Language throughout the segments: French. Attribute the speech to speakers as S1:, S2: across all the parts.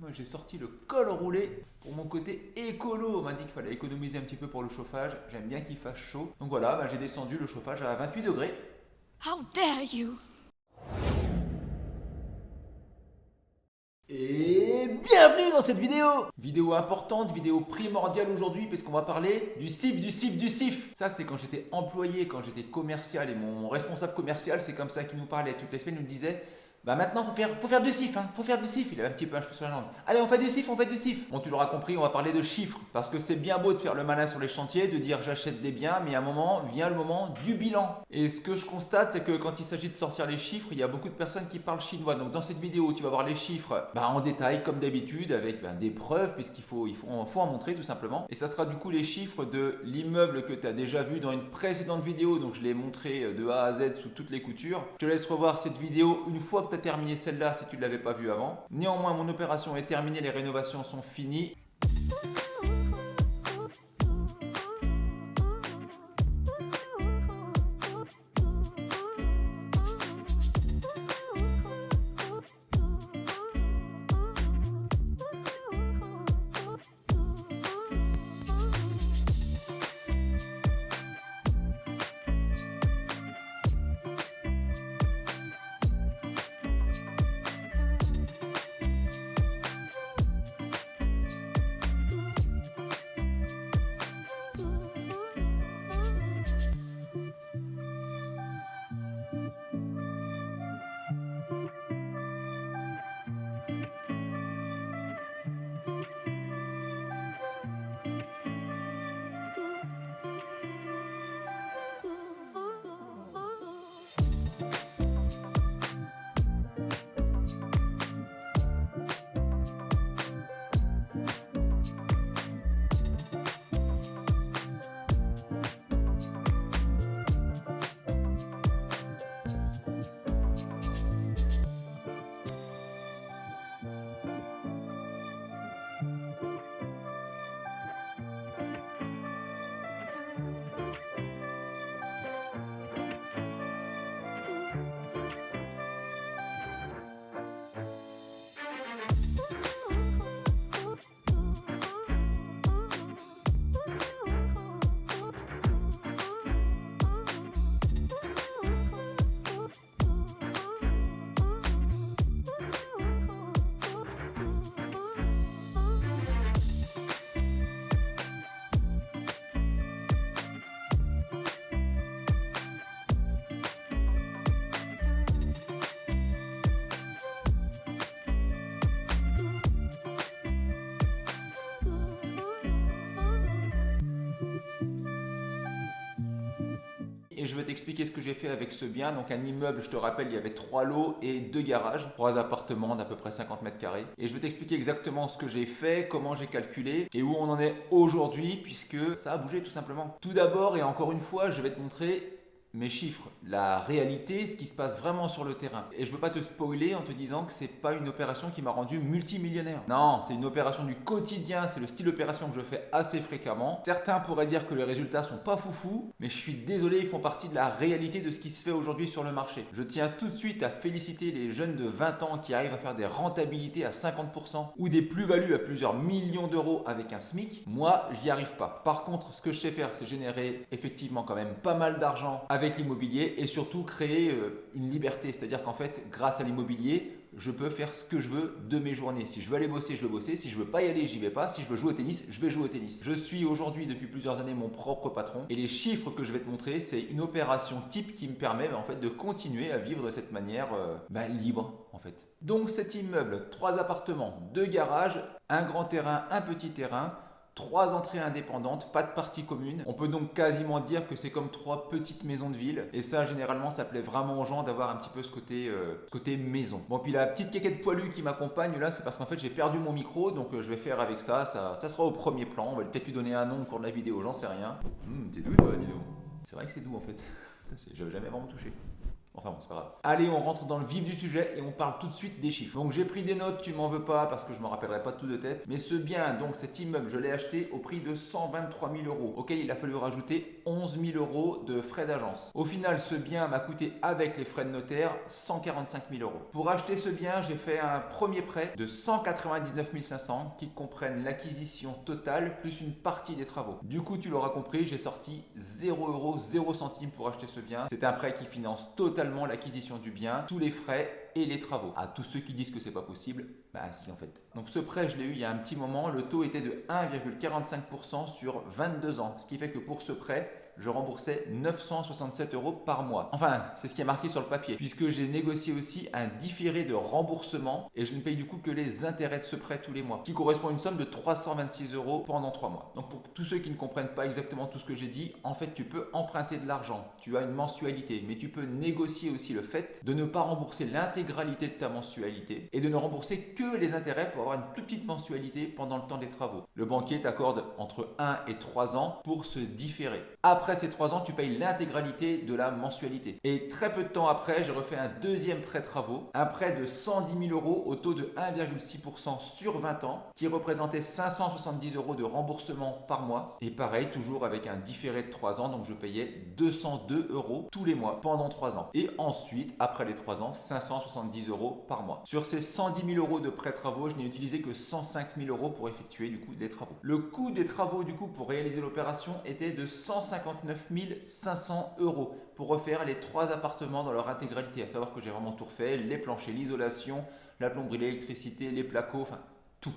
S1: Moi j'ai sorti le col roulé pour mon côté écolo. On m'a dit qu'il fallait économiser un petit peu pour le chauffage. J'aime bien qu'il fasse chaud. Donc voilà, j'ai descendu le chauffage à 28 degrés.
S2: How dare you!
S1: Et bienvenue dans cette vidéo. Vidéo importante, vidéo primordiale aujourd'hui parce qu'on va parler du CIF, du CIF, du CIF. Ça c'est quand j'étais employé, quand j'étais commercial et mon responsable commercial, c'est comme ça qu'il nous parlait toutes les semaines, il nous disait maintenant faut faire du CIF, faut faire du CIF. Il avait un petit peu un cheveu sur la langue. Allez, on fait du CIF, on fait du CIF. Bon, tu l'auras compris, on va parler de chiffres parce que c'est bien beau de faire le malin sur les chantiers, de dire j'achète des biens, mais à un moment vient le moment du bilan. Et ce que je constate, c'est que quand il s'agit de sortir les chiffres, il y a beaucoup de personnes qui parlent chinois. Donc dans cette vidéo, tu vas voir les chiffres en détail comme d'habitude avec des preuves puisqu'il faut en montrer tout simplement. Et ça sera du coup les chiffres de l'immeuble que tu as déjà vu dans une précédente vidéo. Donc je l'ai montré de A à Z sous toutes les coutures. Je te laisse revoir cette vidéo une fois que tu as terminé celle-là si tu ne l'avais pas vue avant. Néanmoins, mon opération est terminée, les rénovations sont finies. Et je vais t'expliquer ce que j'ai fait avec ce bien. Donc un immeuble, je te rappelle, il y avait 3 lots et 2 garages, 3 appartements d'à peu près 50 mètres carrés. Et je vais t'expliquer exactement ce que j'ai fait, comment j'ai calculé et où on en est aujourd'hui puisque ça a bougé tout simplement. Tout d'abord et encore une fois, je vais te montrer mes chiffres, la réalité, ce qui se passe vraiment sur le terrain. Et je ne veux pas te spoiler en te disant que c'est pas une opération qui m'a rendu multimillionnaire. Non, c'est une opération du quotidien, c'est le style d'opération que je fais assez fréquemment. Certains pourraient dire que les résultats sont pas foufou, mais je suis désolé, ils font partie de la réalité de ce qui se fait aujourd'hui sur le marché. Je tiens tout de suite à féliciter les jeunes de 20 ans qui arrivent à faire des rentabilités à 50% ou des plus-values à plusieurs millions d'euros avec un SMIC. Moi, j'y arrive pas. Par contre, ce que je sais faire, c'est générer effectivement quand même pas mal d'argent avec l'immobilier et surtout créer une liberté. C'est-à-dire qu'en fait, grâce à l'immobilier, je peux faire ce que je veux de mes journées. Si je veux aller bosser, je veux bosser. Si je veux pas y aller, j'y vais pas. Si je veux jouer au tennis, je vais jouer au tennis. Je suis aujourd'hui, depuis plusieurs années, mon propre patron. Et les chiffres que je vais te montrer, c'est une opération type qui me permet en fait de continuer à vivre de cette manière libre en fait. Donc cet immeuble, 3 appartements, 2 garages, un grand terrain, un petit terrain. 3 entrées indépendantes, pas de partie commune. On peut donc quasiment dire que c'est comme 3 petites maisons de ville. Et ça, généralement, ça plaît vraiment aux gens d'avoir un petit peu ce côté maison. Bon, puis la petite quéquette poilue qui m'accompagne là, c'est parce qu'en fait, j'ai perdu mon micro. Donc, je vais faire avec ça. Ça sera au premier plan. On va peut-être lui donner un nom au cours de la vidéo, j'en sais rien. T'es doux, toi, dis donc. C'est vrai que c'est doux en fait. J'avais jamais vraiment touché. Enfin bon, c'est pas grave. Allez, on rentre dans le vif du sujet et on parle tout de suite des chiffres. Donc j'ai pris des notes, tu m'en veux pas parce que je me rappellerai pas tout de tête. Mais ce bien, donc cet immeuble, je l'ai acheté au prix de 123 000 euros. Ok, il a fallu rajouter 11 000 euros de frais d'agence. Au final, ce bien m'a coûté avec les frais de notaire 145 000 euros. Pour acheter ce bien, j'ai fait un premier prêt de 199 500 qui comprennent l'acquisition totale plus une partie des travaux. Du coup, tu l'auras compris, j'ai sorti 0 euros, 0 centimes pour acheter ce bien. C'est un prêt qui finance totalement l'acquisition du bien, tous les frais et les travaux. À tous ceux qui disent que c'est pas possible, bah si en fait. Donc ce prêt, je l'ai eu il y a un petit moment, le taux était de 1,45% sur 22 ans, ce qui fait que pour ce prêt, je remboursais 967 euros par mois. Enfin, c'est ce qui est marqué sur le papier, puisque j'ai négocié aussi un différé de remboursement et je ne paye du coup que les intérêts de ce prêt tous les mois, qui correspond à une somme de 326 euros pendant 3 mois. Donc pour tous ceux qui ne comprennent pas exactement tout ce que j'ai dit, en fait, tu peux emprunter de l'argent, tu as une mensualité, mais tu peux négocier aussi le fait de ne pas rembourser l'intégralité de ta mensualité et de ne rembourser que les intérêts pour avoir une plus petite mensualité pendant le temps des travaux. Le banquier t'accorde entre 1 et 3 ans pour se différer. Après ces 3 ans, tu payes l'intégralité de la mensualité. Et très peu de temps après, j'ai refait un deuxième prêt travaux, un prêt de 110 000 euros au taux de 1,6% sur 20 ans, qui représentait 570 euros de remboursement par mois. Et pareil, toujours avec un différé de 3 ans, donc je payais 202 euros tous les mois pendant 3 ans. Et ensuite, après les 3 ans, 570 euros par mois. Sur ces 110 000 euros de prêt travaux, je n'ai utilisé que 105 000 euros pour effectuer du coup des travaux. Le coût des travaux du coup pour réaliser l'opération était de 159 500 euros pour refaire les 3 appartements dans leur intégralité. À savoir que j'ai vraiment tout refait, les planchers, l'isolation, la plomberie, l'électricité, les placos, enfin tout.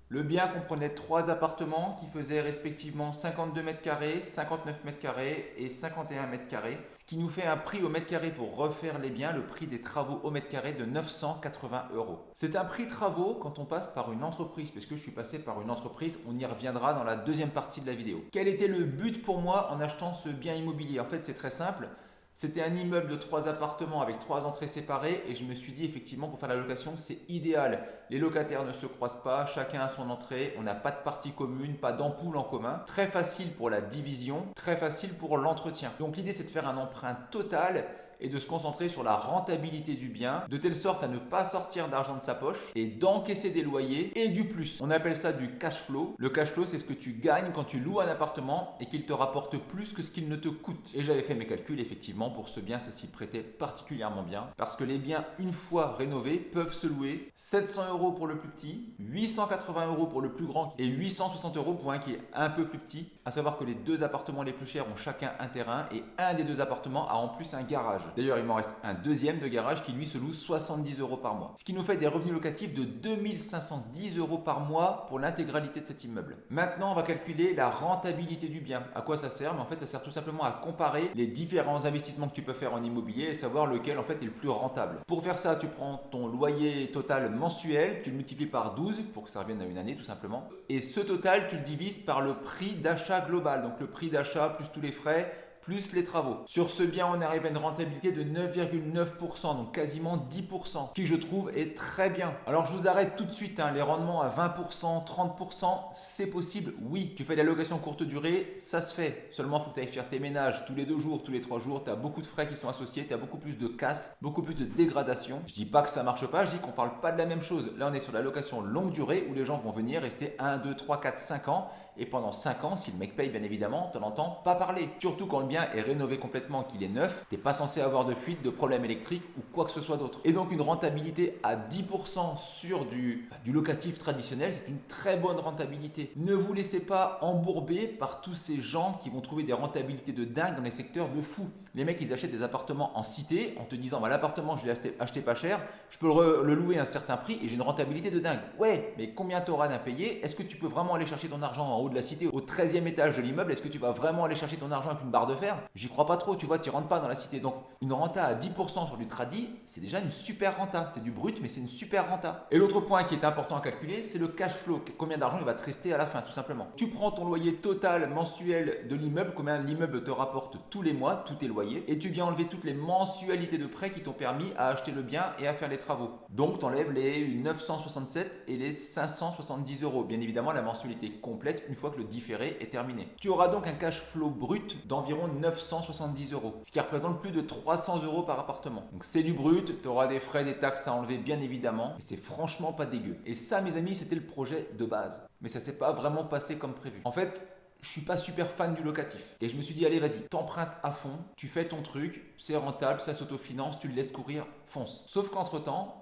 S1: Le bien comprenait 3 appartements qui faisaient respectivement 52 mètres carrés, 59 mètres carrés et 51 mètres carrés, ce qui nous fait un prix au mètre carré pour refaire les biens, le prix des travaux au mètre carré de 980 euros. C'est un prix travaux quand on passe par une entreprise, puisque je suis passé par une entreprise, on y reviendra dans la deuxième partie de la vidéo. Quel était le but pour moi en achetant ce bien immobilier? En fait, c'est très simple. C'était un immeuble de 3 appartements avec 3 entrées séparées et je me suis dit effectivement pour faire la location c'est idéal. Les locataires ne se croisent pas, chacun a son entrée, on n'a pas de partie commune, pas d'ampoule en commun. Très facile pour la division, très facile pour l'entretien. Donc l'idée c'est de faire un emprunt total et de se concentrer sur la rentabilité du bien, de telle sorte à ne pas sortir d'argent de sa poche et d'encaisser des loyers et du plus. On appelle ça du cash flow. Le cash flow, c'est ce que tu gagnes quand tu loues un appartement et qu'il te rapporte plus que ce qu'il ne te coûte. Et j'avais fait mes calculs, effectivement, pour ce bien, ça s'y prêtait particulièrement bien parce que les biens, une fois rénovés, peuvent se louer 700 euros pour le plus petit, 880 euros pour le plus grand et 860 euros pour un qui est un peu plus petit. À savoir que les 2 appartements les plus chers ont chacun un terrain et un des 2 appartements a en plus un garage. D'ailleurs, il m'en reste un deuxième de garage qui lui se loue 70 euros par mois. Ce qui nous fait des revenus locatifs de 2510 euros par mois pour l'intégralité de cet immeuble. Maintenant, on va calculer la rentabilité du bien. À quoi ça sert? En fait, ça sert tout simplement à comparer les différents investissements que tu peux faire en immobilier et savoir lequel en fait est le plus rentable. Pour faire ça, tu prends ton loyer total mensuel, tu le multiplies par 12 pour que ça revienne à une année tout simplement. Et ce total, tu le divises par le prix d'achat global. Donc le prix d'achat plus tous les frais, plus les travaux. Sur ce bien, on arrive à une rentabilité de 9,9%, donc quasiment 10%, qui je trouve est très bien. Alors je vous arrête tout de suite, les rendements à 20%, 30%, c'est possible, oui. Tu fais de la location courte durée, ça se fait. Seulement, il faut que tu ailles faire tes ménages tous les 2 jours, tous les 3 jours. Tu as beaucoup de frais qui sont associés, tu as beaucoup plus de casse, beaucoup plus de dégradation. Je dis pas que ça marche pas, je dis qu'on parle pas de la même chose. Là, on est sur la location longue durée où les gens vont venir rester 1, 2, 3, 4, 5 ans. Et pendant 5 ans, si le mec paye bien évidemment, tu n'en entends pas parler. Surtout quand le bien bien est rénové complètement, qu'il est neuf, tu n'es pas censé avoir de fuite, de problème électrique ou quoi que ce soit d'autre. Et donc une rentabilité à 10% sur du locatif traditionnel, c'est une très bonne rentabilité. Ne vous laissez pas embourber par tous ces gens qui vont trouver des rentabilités de dingue dans les secteurs de fou. Les mecs, ils achètent des appartements en cité en te disant bah, l'appartement, je l'ai acheté pas cher, je peux le louer à un certain prix et j'ai une rentabilité de dingue. Ouais, mais combien tu auras d'impayé? Est-ce que tu peux vraiment aller chercher ton argent en haut de la cité, au 13e étage de l'immeuble? Est-ce que tu vas vraiment aller chercher ton argent avec une barre de fer? J'y crois pas trop, tu vois, tu rentres pas dans la cité. Donc une renta à 10% sur du tradi, c'est déjà une super renta. C'est du brut, mais c'est une super renta. Et l'autre point qui est important à calculer, c'est le cash flow. Combien d'argent il va te rester à la fin, tout simplement. Tu prends ton loyer total mensuel de l'immeuble, combien l'immeuble te rapporte tous les mois, tous tes loyers, et tu viens enlever toutes les mensualités de prêt qui t'ont permis à acheter le bien et à faire les travaux. Donc tu enlèves les 967 et les 570 euros. Bien évidemment, la mensualité complète une fois que le différé est terminé. Tu auras donc un cash flow brut d'environ 970 euros, ce qui représente plus de 300 euros par appartement. Donc c'est du brut, tu auras des frais, des taxes à enlever bien évidemment, et c'est franchement pas dégueu. Et ça, mes amis, c'était le projet de base. Mais ça s'est pas vraiment passé comme prévu. En fait, je suis pas super fan du locatif. Et je me suis dit, allez, vas-y, t'empruntes à fond, tu fais ton truc, c'est rentable, ça s'autofinance, tu le laisses courir, fonce. Sauf qu'entre-temps,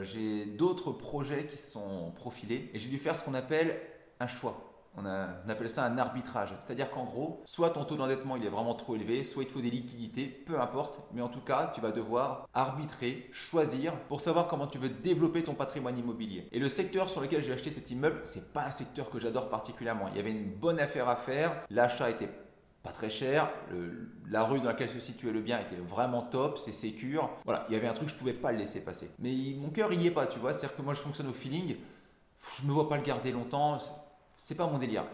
S1: j'ai d'autres projets qui se sont profilés et j'ai dû faire ce qu'on appelle un choix. On appelle ça un arbitrage. C'est-à-dire qu'en gros, soit ton taux d'endettement il est vraiment trop élevé, soit il te faut des liquidités, peu importe. Mais en tout cas, tu vas devoir arbitrer, choisir pour savoir comment tu veux développer ton patrimoine immobilier. Et le secteur sur lequel j'ai acheté cet immeuble, c'est pas un secteur que j'adore particulièrement. Il y avait une bonne affaire à faire, l'achat était pas très cher, la rue dans laquelle se situait le bien était vraiment top, c'est sécure. Voilà, il y avait un truc, je pouvais pas le laisser passer. Mais mon cœur il y est pas, tu vois. C'est-à-dire que moi je fonctionne au feeling, je me vois pas le garder longtemps. C'est pas mon délire.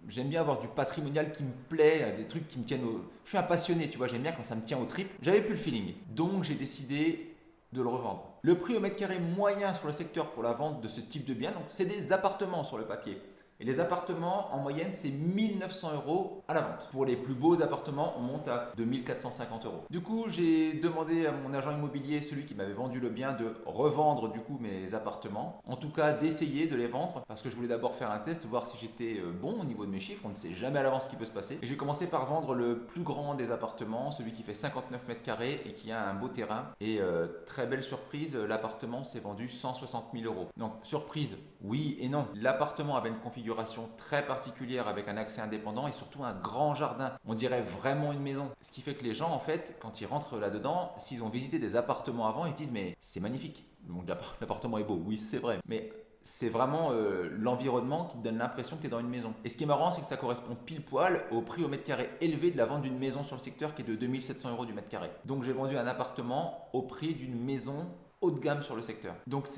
S1: J'aime bien avoir du patrimonial qui me plaît, des trucs qui me tiennent au... Je suis un passionné, tu vois, j'aime bien quand ça me tient aux tripes. J'avais plus le feeling. Donc j'ai décidé de le revendre. Le prix au mètre carré moyen sur le secteur pour la vente de ce type de bien, donc c'est des appartements sur le papier. Et les appartements, en moyenne, c'est 1900 euros à la vente. Pour les plus beaux appartements, on monte à 2450 euros. Du coup, j'ai demandé à mon agent immobilier, celui qui m'avait vendu le bien, de revendre du coup mes appartements. En tout cas, d'essayer de les vendre parce que je voulais d'abord faire un test, voir si j'étais bon au niveau de mes chiffres. On ne sait jamais à l'avance ce qui peut se passer. Et j'ai commencé par vendre le plus grand des appartements, celui qui fait 59 mètres carrés et qui a un beau terrain. Et très belle surprise, l'appartement s'est vendu 160 000 euros. Donc, surprise, oui et non. L'appartement avait une configuration très particulière avec un accès indépendant et surtout un grand jardin. On dirait vraiment une maison. Ce qui fait que les gens, en fait, quand ils rentrent là-dedans, s'ils ont visité des appartements avant, ils se disent mais c'est magnifique. Donc l'appartement est beau, oui c'est vrai. Mais c'est vraiment l'environnement qui te donne l'impression que tu es dans une maison. Et ce qui est marrant, c'est que ça correspond pile poil au prix au mètre carré élevé de la vente d'une maison sur le secteur qui est de 2700 euros du mètre carré. Donc j'ai vendu un appartement au prix d'une maison haut de gamme sur le secteur. Donc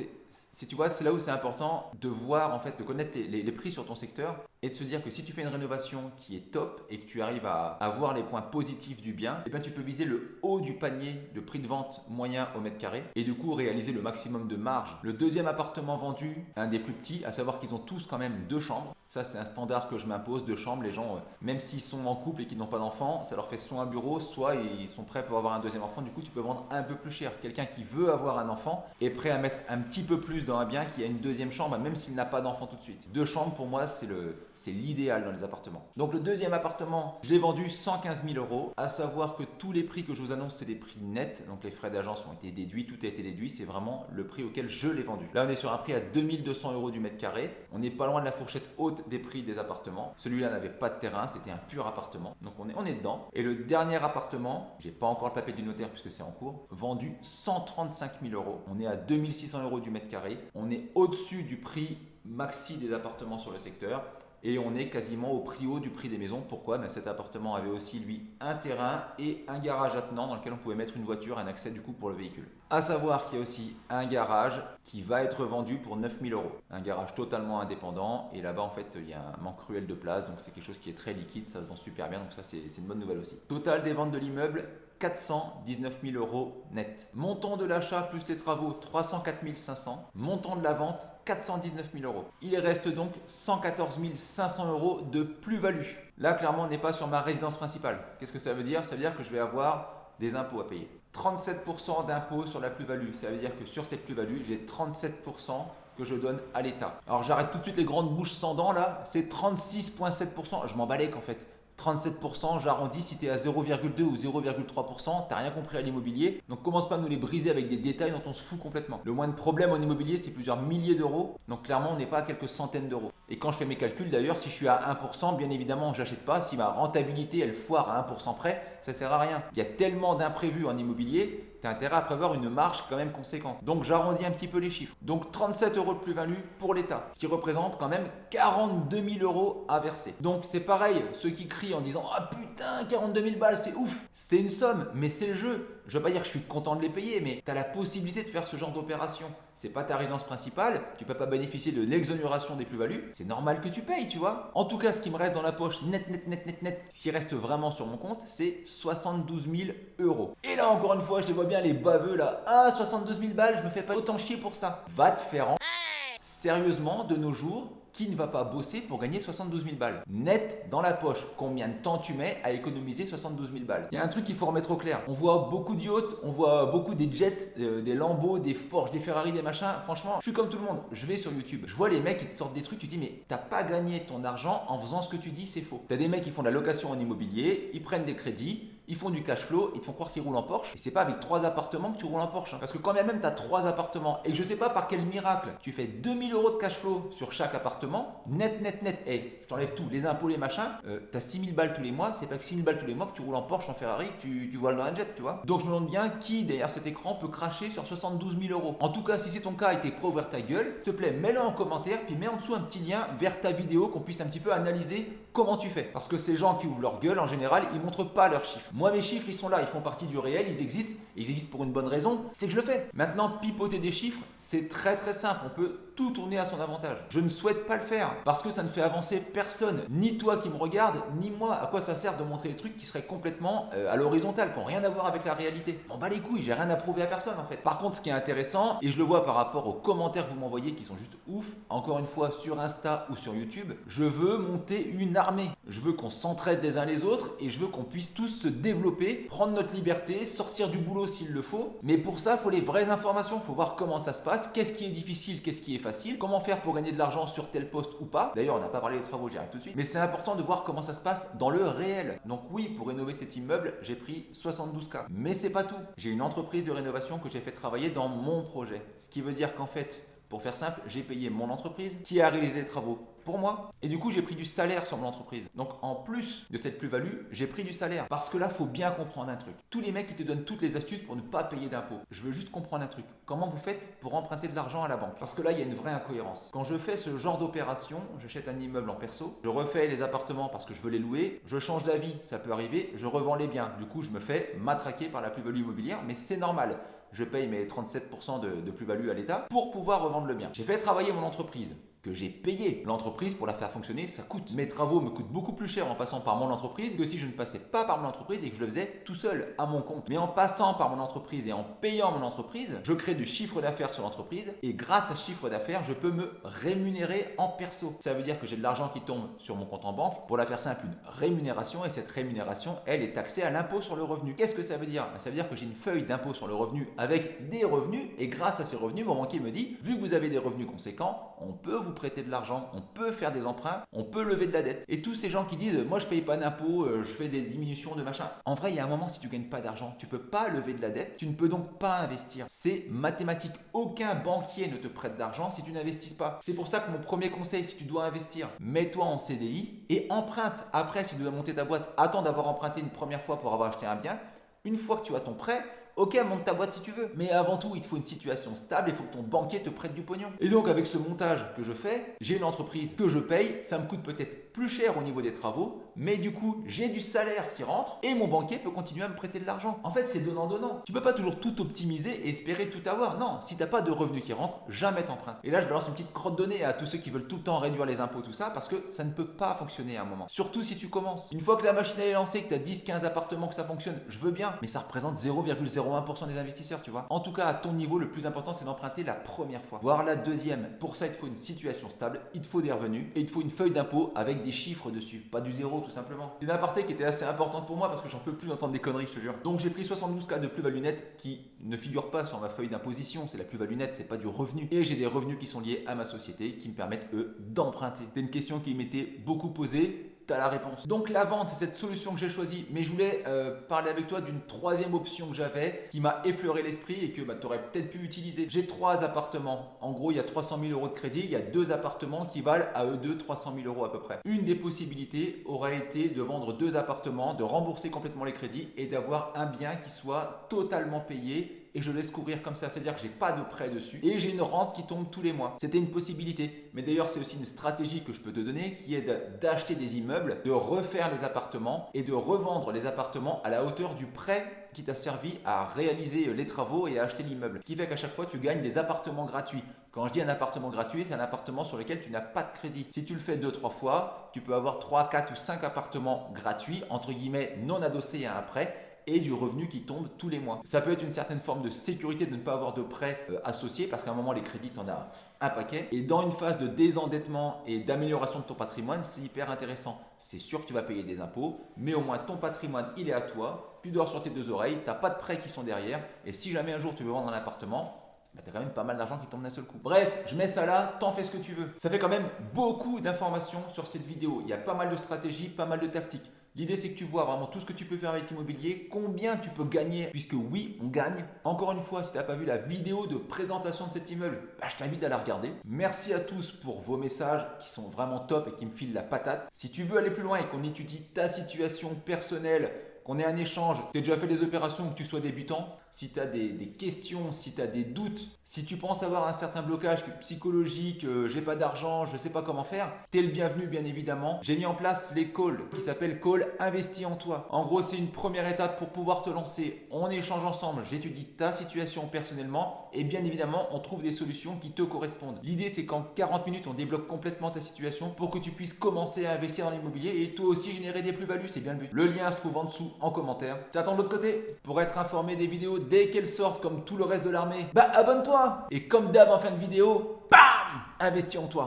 S1: tu vois, c'est là où c'est important de voir, en fait, de connaître les prix sur ton secteur et de se dire que si tu fais une rénovation qui est top et que tu arrives à voir les points positifs du bien, eh bien tu peux viser le haut du panier de prix de vente moyen au mètre carré et du coup réaliser le maximum de marge. Le deuxième appartement vendu, un des plus petits, à savoir qu'ils ont tous quand même 2 chambres. Ça, c'est un standard que je m'impose, 2 chambres. Les gens, même s'ils sont en couple et qu'ils n'ont pas d'enfants, ça leur fait soit un bureau, soit ils sont prêts pour avoir un deuxième enfant. Du coup, tu peux vendre un peu plus cher. Quelqu'un qui veut avoir un enfant est prêt à mettre un petit peu plus dans un bien qui a une deuxième chambre, même s'il n'a pas d'enfant tout de suite. 2 chambres, pour moi, c'est l'idéal dans les appartements. Donc le deuxième appartement, je l'ai vendu 115 000 euros. À savoir que tous les prix que je vous annonce, c'est des prix nets. Donc les frais d'agence ont été déduits, tout a été déduit. C'est vraiment le prix auquel je l'ai vendu. Là, on est sur un prix à 2200 euros du mètre carré. On n'est pas loin de la fourchette haute des prix des appartements. Celui-là n'avait pas de terrain, c'était un pur appartement. Donc on est dedans. Et le dernier appartement, j'ai pas encore le papier du notaire puisque c'est en cours, vendu 135 000 euros. On est à 2600 euros du mètre carré. On est au-dessus du prix maxi des appartements sur le secteur. Et on est quasiment au prix haut du prix des maisons. Pourquoi? Cet appartement avait aussi, lui, un terrain et un garage attenant dans lequel on pouvait mettre une voiture, un accès du coup pour le véhicule. À savoir qu'il y a aussi un garage qui va être vendu pour 9 000 euros. Un garage totalement indépendant. Et là-bas, en fait, il y a un manque cruel de place. Donc, c'est quelque chose qui est très liquide. Ça se vend super bien. Donc, ça, c'est une bonne nouvelle aussi. Total des ventes de l'immeuble, 419 000 euros net. Montant de l'achat plus les travaux, 304 500. Montant de la vente, 419 000 euros. Il reste donc 114 500 euros de plus-value. Là, clairement, on n'est pas sur ma résidence principale. Qu'est-ce que ça veut dire? Ça veut dire que je vais avoir des impôts à payer. 37% d'impôts sur la plus-value. Ça veut dire que sur cette plus-value, j'ai 37% que je donne à l'État. Alors, j'arrête tout de suite les grandes bouches sans dents là. C'est 36,7%. Je m'en balèque en fait. 37%, j'arrondis, si tu es à 0,2 ou 0,3%, t'as rien compris à l'immobilier. Donc commence pas à nous les briser avec des détails dont on se fout complètement. Le moins de problème en immobilier, c'est plusieurs milliers d'euros. Donc clairement, on n'est pas à quelques centaines d'euros. Et quand je fais mes calculs d'ailleurs, si je suis à 1%, bien évidemment, j'achète pas. Si ma rentabilité, elle foire à 1% près, ça sert à rien. Il y a tellement d'imprévus en immobilier, tu as intérêt à prévoir une marge quand même conséquente. Donc j'arrondis un petit peu les chiffres. Donc 37 euros de plus-value pour l'État, ce qui représente quand même 42 000 euros à verser. Donc c'est pareil, ceux qui crient en disant « Ah putain, 42 000 balles, c'est ouf !» C'est une somme, mais c'est le jeu. Je ne veux pas dire que je suis content de les payer, mais tu as la possibilité de faire ce genre d'opération. C'est pas ta résidence principale, tu ne peux pas bénéficier de l'exonération des plus-values. C'est normal que tu payes, tu vois. En tout cas, ce qui me reste dans la poche, net, ce qui reste vraiment sur mon compte, c'est 72 000 euros. Et là, encore une fois, je les vois bien, les baveux là. Ah, 72 000 balles, je me fais pas autant chier pour ça. Va te faire en... Sérieusement, de nos jours, qui ne va pas bosser pour gagner 72 000 balles net dans la poche? Combien de temps tu mets à économiser 72 000 balles? Il y a un truc qu'il faut remettre au clair. On voit beaucoup de yachts, on voit beaucoup des jets, des Lambo, des Porsche, des Ferrari, des machins. Franchement, je suis comme tout le monde. Je vais sur YouTube. Je vois les mecs qui te sortent des trucs. Tu te dis, mais t'as pas gagné ton argent en faisant ce que tu dis, c'est faux. T'as des mecs qui font de la location en immobilier, ils prennent des crédits. Ils font du cash flow, ils te font croire qu'ils roulent en Porsche. Et c'est pas avec 3 appartements que tu roules en Porsche. Parce que quand bien même tu as 3 appartements et que je sais pas par quel miracle, tu fais 2000 euros de cash flow sur chaque appartement, net. Hey, je t'enlève tout, les impôts, les machins, tu as 6000 balles tous les mois. C'est pas que 6000 balles tous les mois que tu roules en Porsche, en Ferrari, que tu voles dans un jet, tu vois. Donc je me demande bien qui derrière cet écran peut cracher sur 72 000 euros. En tout cas, si c'est ton cas et t'es prêt à ouvrir ta gueule, s'il te plaît, mets-le en commentaire, puis mets en dessous un petit lien vers ta vidéo qu'on puisse un petit peu analyser comment tu fais. Parce que ces gens qui ouvrent leur gueule, en général, ils montrent pas leurs chiffres. Moi, mes chiffres, ils sont là, ils font partie du réel, ils existent pour une bonne raison, c'est que je le fais. Maintenant, pipoter des chiffres, c'est très simple, on peut tout tourner à son avantage. Je ne souhaite pas le faire parce que ça ne fait avancer personne, ni toi qui me regardes, ni moi. À quoi ça sert de montrer des trucs qui seraient complètement à l'horizontale, qui n'ont rien à voir avec la réalité? M'en bats les couilles, j'ai rien à prouver à personne en fait. Par contre, ce qui est intéressant, et je le vois par rapport aux commentaires que vous m'envoyez qui sont juste ouf, encore une fois sur Insta ou sur YouTube, je veux monter une armée. Je veux qu'on s'entraide les uns les autres et je veux qu'on puisse tous se développer, prendre notre liberté, sortir du boulot s'il le faut. Mais pour ça, il faut les vraies informations, il faut voir comment ça se passe, qu'est-ce qui est difficile, qu'est-ce qui est facile, comment faire pour gagner de l'argent sur tel poste ou pas. D'ailleurs, on n'a pas parlé des travaux, j'y arrive tout de suite. Mais c'est important de voir comment ça se passe dans le réel. Donc oui, pour rénover cet immeuble, j'ai pris 72K. Mais c'est pas tout. J'ai une entreprise de rénovation que j'ai fait travailler dans mon projet. Ce qui veut dire qu'en fait, pour faire simple, j'ai payé mon entreprise qui a réalisé les travaux pour moi. Et du coup, j'ai pris du salaire sur mon entreprise. Donc, en plus de cette plus-value, j'ai pris du salaire. Parce que là, il faut bien comprendre un truc. Tous les mecs qui te donnent toutes les astuces pour ne pas payer d'impôts. Je veux juste comprendre un truc. Comment vous faites pour emprunter de l'argent à la banque? Parce que là, il y a une vraie incohérence. Quand je fais ce genre d'opération, j'achète un immeuble en perso, je refais les appartements parce que je veux les louer, je change d'avis, ça peut arriver, je revends les biens. Du coup, je me fais matraquer par la plus-value immobilière, mais c'est normal. Je paye mes 37% de plus-value à l'État pour pouvoir revendre le bien. J'ai fait travailler mon entreprise que j'ai payé. L'entreprise, pour la faire fonctionner, ça coûte. Mes travaux me coûtent beaucoup plus cher en passant par mon entreprise que si je ne passais pas par mon entreprise et que je le faisais tout seul, à mon compte. Mais en passant par mon entreprise et en payant mon entreprise, je crée du chiffre d'affaires sur l'entreprise et grâce à ce chiffre d'affaires, je peux me rémunérer en perso. Ça veut dire que j'ai de l'argent qui tombe sur mon compte en banque. Pour la faire simple, une rémunération, et cette rémunération, elle est taxée à l'impôt sur le revenu. Qu'est-ce que ça veut dire? Ça veut dire que j'ai une feuille d'impôt sur le revenu avec des revenus et grâce à ces revenus, mon banquier me dit, vu que vous avez des revenus conséquents, on peut vous prêter de l'argent, on peut faire des emprunts, on peut lever de la dette. Et tous ces gens qui disent moi je paye pas d'impôts, je fais des diminutions de machin. En vrai, il y a un moment, si tu gagnes pas d'argent, tu peux pas lever de la dette, tu ne peux donc pas investir. C'est mathématique. Aucun banquier ne te prête d'argent si tu n'investis pas. C'est pour ça que mon premier conseil, si tu dois investir, mets-toi en CDI et emprunte. Après, si tu dois monter ta boîte, attends d'avoir emprunté une première fois pour avoir acheté un bien. Une fois que tu as ton prêt, ok, monte ta boîte si tu veux. Mais avant tout, il te faut une situation stable, il faut que ton banquier te prête du pognon. Et donc, avec ce montage que je fais, j'ai une entreprise que je paye. Ça me coûte peut-être plus cher au niveau des travaux, mais du coup, j'ai du salaire qui rentre et mon banquier peut continuer à me prêter de l'argent. En fait, c'est donnant-donnant. Tu peux pas toujours tout optimiser et espérer tout avoir. Non, si tu n'as pas de revenus qui rentrent, jamais t'empruntes. Et là, je balance une petite crotte de nez à tous ceux qui veulent tout le temps réduire les impôts, tout ça, parce que ça ne peut pas fonctionner à un moment. Surtout si tu commences. Une fois que la machine est lancée, que tu as 10-15 appartements, que ça fonctionne, je veux bien, mais ça représente 0,01% des investisseurs, tu vois. En tout cas, à ton niveau, le plus important, c'est d'emprunter la première fois, voire la deuxième. Pour ça, il te faut une situation stable, il te faut des revenus et il te faut une feuille d'impôt avec des chiffres dessus, pas du zéro tout simplement. C'est une aparté qui était assez importante pour moi parce que j'en peux plus d'entendre des conneries, je te jure. Donc j'ai pris 72K de plus-value nette qui ne figure pas sur ma feuille d'imposition, c'est la plus-value nette, c'est pas du revenu. Et j'ai des revenus qui sont liés à ma société qui me permettent eux d'emprunter. C'est une question qui m'était beaucoup posée. tu as la réponse. Donc la vente, c'est cette solution que j'ai choisie, mais je voulais parler avec toi d'une troisième option que j'avais qui m'a effleuré l'esprit et que tu aurais peut-être pu utiliser. J'ai 3 appartements. En gros, il y a 300 000 euros de crédit. Il y a 2 appartements qui valent à eux deux 300 000 euros à peu près. Une des possibilités aurait été de vendre 2 appartements, de rembourser complètement les crédits et d'avoir un bien qui soit totalement payé et je laisse courir comme ça. C'est-à-dire que j'ai pas de prêt dessus et j'ai une rente qui tombe tous les mois. C'était une possibilité. Mais d'ailleurs, c'est aussi une stratégie que je peux te donner qui est d'acheter des immeubles, de refaire les appartements et de revendre les appartements à la hauteur du prêt qui t'a servi à réaliser les travaux et à acheter l'immeuble. Ce qui fait qu'à chaque fois, tu gagnes des appartements gratuits. Quand je dis un appartement gratuit, c'est un appartement sur lequel tu n'as pas de crédit. Si tu le fais 2-3 fois, tu peux avoir 3, 4 ou 5 appartements gratuits, entre guillemets, non adossés à un prêt, et du revenu qui tombe tous les mois. Ça peut être une certaine forme de sécurité de ne pas avoir de prêt associé parce qu'à un moment les crédits t'en as un paquet. Et dans une phase de désendettement et d'amélioration de ton patrimoine, c'est hyper intéressant. C'est sûr que tu vas payer des impôts, mais au moins ton patrimoine il est à toi, tu dors sur tes 2 oreilles, tu n'as pas de prêts qui sont derrière et si jamais un jour tu veux vendre un appartement, tu as quand même pas mal d'argent qui tombe d'un seul coup. Bref, je mets ça là, t'en fais ce que tu veux. Ça fait quand même beaucoup d'informations sur cette vidéo. Il y a pas mal de stratégies, pas mal de tactiques. L'idée, c'est que tu vois vraiment tout ce que tu peux faire avec l'immobilier, combien tu peux gagner, puisque oui, on gagne. Encore une fois, si tu n'as pas vu la vidéo de présentation de cet immeuble, je t'invite à la regarder. Merci à tous pour vos messages qui sont vraiment top et qui me filent la patate. Si tu veux aller plus loin et qu'on étudie ta situation personnelle, qu'on ait un échange, que tu aies déjà fait des opérations ou que tu sois débutant, si tu as des questions, si tu as des doutes, si tu penses avoir un certain blocage psychologique, j'ai pas d'argent, je sais pas comment faire, tu es le bienvenu bien évidemment. J'ai mis en place les calls qui s'appellent Call Investis en toi. En gros, c'est une première étape pour pouvoir te lancer. On échange ensemble, j'étudie ta situation personnellement et bien évidemment, on trouve des solutions qui te correspondent. L'idée, c'est qu'en 40 minutes, on débloque complètement ta situation pour que tu puisses commencer à investir dans l'immobilier et toi aussi générer des plus-values, c'est bien le but. Le lien se trouve en dessous en commentaire. T'attends de l'autre côté pour être informé des vidéos dès qu'elles sortent comme tout le reste de l'armée. Abonne-toi. Et comme d'hab en fin de vidéo, bam, investis en toi.